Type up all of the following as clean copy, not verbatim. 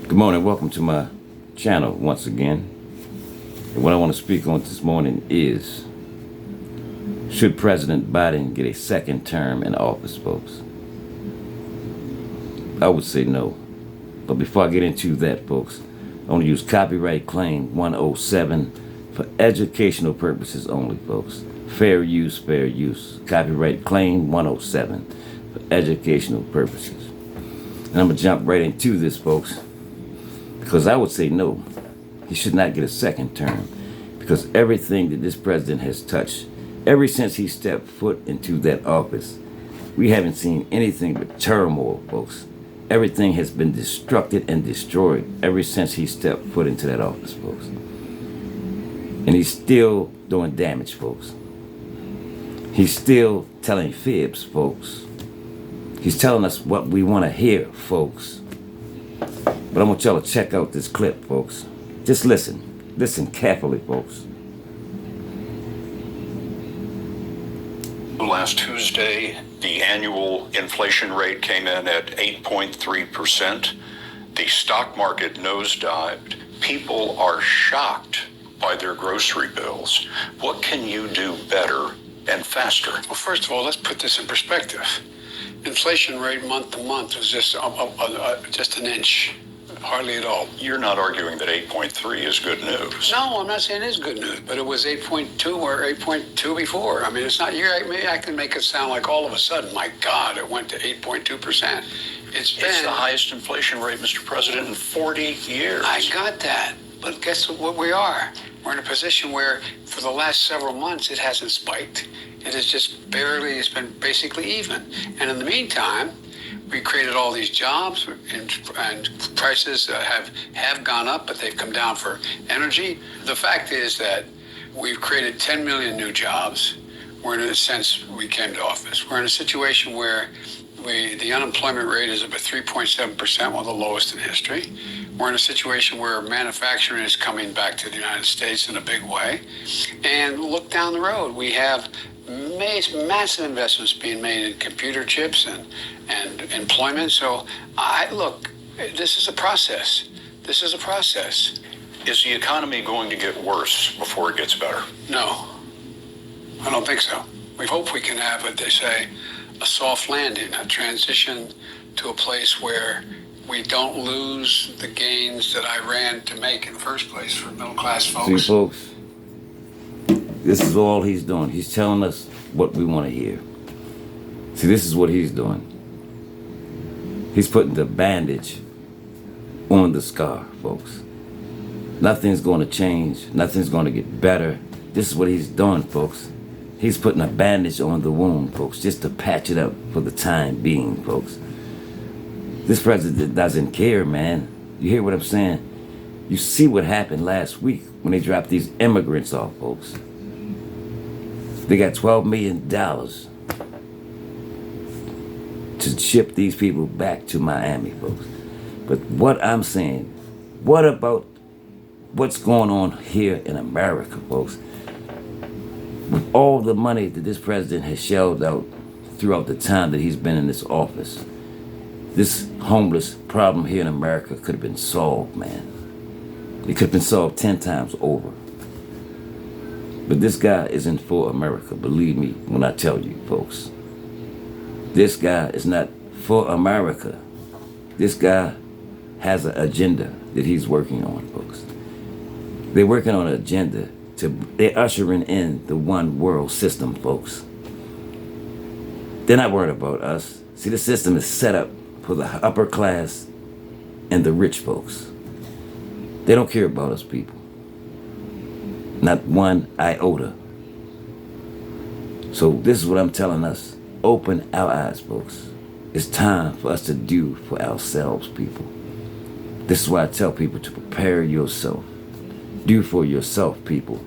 Good morning, welcome to my channel once again. And what I want to speak on this morning is, should President Biden get a second term in office, folks? I would say no. But before I get into that, folks, I want to use copyright claim 107 for educational purposes only, folks. Fair use, fair use. Copyright claim 107 for educational purposes. And I'm going to jump right into this, folks. Because I would say no, he should not get a second term, because everything that this president has touched, ever since he stepped foot into that office, we haven't seen anything but turmoil, folks. Everything has been destructed and destroyed ever since he stepped foot into that office, folks. And he's still doing damage, folks. He's still telling fibs, folks. He's telling us what we want to hear, folks. But I want y'all to check out this clip, folks. Just listen. Listen carefully, folks. Last Tuesday, the annual inflation rate came in at 8.3%. The stock market nosedived. People are shocked by their grocery bills. What can you do better and faster? Well, first of all, let's put this in perspective. Inflation rate month to month was just an inch. Hardly at all. You're not arguing that 8.3 is good news. No, I'm not saying it is good news, but it was 8.2 or 8.2 before. I mean, it's not, I can make it sound like all of a sudden, my God, it went to 8.2%. It's the highest inflation rate, Mr. President, in 40 years. I got that. But guess what we are? We're in a position where for the last several months, it hasn't spiked. It has just barely, it's been basically even. And in the meantime, we created all these jobs, and prices have gone up, but they've come down for energy. The fact is that we've created 10 million new jobs. We're in a sense, we came to office. We're in a situation where the unemployment rate is about 3.7%, one of the lowest in history. We're in a situation where manufacturing is coming back to the United States in a big way. And look down the road, we have massive investments being made in computer chips and employment. So look, this is a process. This is a process. Is the economy going to get worse before it gets better? No, I don't think so. We hope we can have what they say, a soft landing, a transition to a place where we don't lose the gains that I ran to make in the first place for middle class folks. See, folks, this is all he's doing. He's telling us what we want to hear. See, this is what he's doing. He's putting the bandage on the scar, folks. Nothing's going to change. Nothing's going to get better. This is what he's doing, folks. He's putting a bandage on the wound, folks, just to patch it up for the time being, folks. This president doesn't care, man. You hear what I'm saying? You see what happened last week when they dropped these immigrants off, folks. They got $12 million to ship these people back to Miami, folks. But what I'm saying, what about what's going on here in America, folks? With all the money that this president has shelled out throughout the time that he's been in this office, this homeless problem here in America could have been solved, man. It could have been solved 10 times over. But this guy isn't for America, believe me when I tell you, folks. This guy is not for America. This guy has an agenda that he's working on, folks. They're working on an agenda they're ushering in the one world system, folks. They're not worried about us. See, the system is set up for the upper class and the rich folks. They don't care about us people. Not one iota. So this is what I'm telling us. Open our eyes, folks. It's time for us to do for ourselves, people. This is why I tell people to prepare yourself. Do for yourself, people.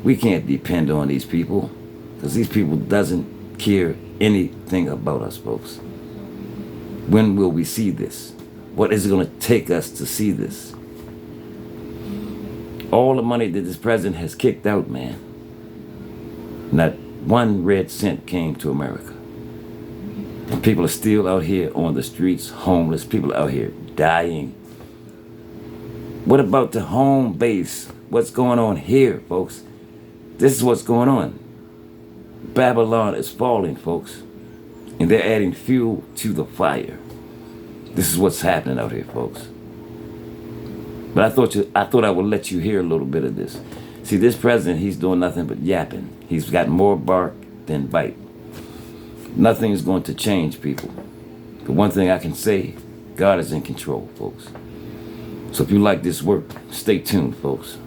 We can't depend on these people, because these people doesn't care anything about us, folks. When will we see this? What is it going to take us to see this? All the money that this president has kicked out, man, not one red cent came to America. And people are still out here on the streets, homeless. People out here dying. What about the home base? What's going on here, folks? This is what's going on. Babylon is falling, folks. And they're adding fuel to the fire. This is what's happening out here, folks. But I thought I would let you hear a little bit of this. See, this president, he's doing nothing but yapping. He's got more bark than bite. Nothing is going to change, people. But one thing I can say, God is in control, folks. So if you like this work, stay tuned, folks.